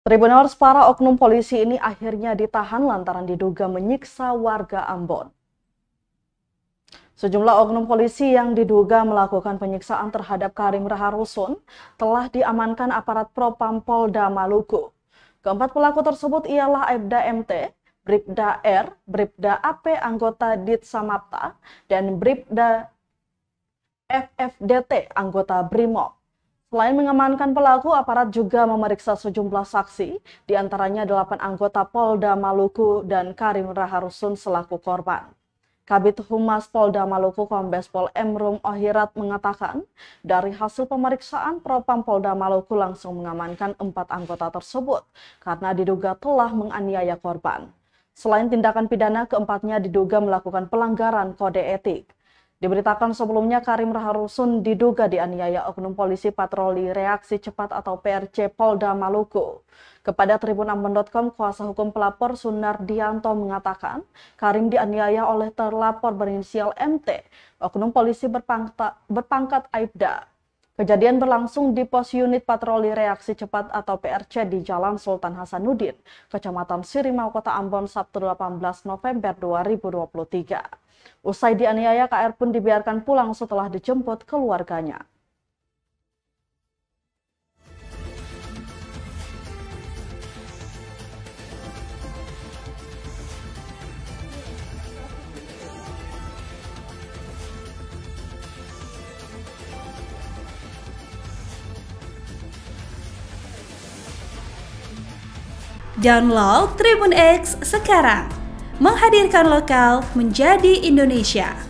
Tribuners, para oknum polisi ini akhirnya ditahan lantaran diduga menyiksa warga Ambon. Sejumlah oknum polisi yang diduga melakukan penyiksaan terhadap Karim Raharusun telah diamankan aparat Propam Polda Maluku. Keempat pelaku tersebut ialah Aibda MT, Bribda R, Bribda AP anggota Ditsamapta, dan Bribda FFDT anggota Brimob. Selain mengamankan pelaku, aparat juga memeriksa sejumlah saksi, diantaranya 8 anggota Polda Maluku dan Karim Raharusun selaku korban. Kabid Humas Polda Maluku Kombes Pol M. Rum Ohirat mengatakan, dari hasil pemeriksaan Propam Polda Maluku langsung mengamankan 4 anggota tersebut karena diduga telah menganiaya korban. Selain tindakan pidana, keempatnya diduga melakukan pelanggaran kode etik. Diberitakan sebelumnya Karim Raharusun diduga dianiaya oknum polisi patroli reaksi cepat atau PRC Polda Maluku. Kepada tribunambon.com, kuasa hukum pelapor Sunardianto mengatakan Karim dianiaya oleh terlapor berinisial MT, oknum polisi berpangkat Aibda. Kejadian berlangsung di pos unit patroli reaksi cepat atau PRC di Jalan Sultan Hasanuddin, Kecamatan Sirimau, Kota Ambon, Sabtu 18 November 2023. Usai dianiaya, KR pun dibiarkan pulang setelah dijemput keluarganya. Download Tribun X sekarang, menghadirkan lokal menjadi Indonesia.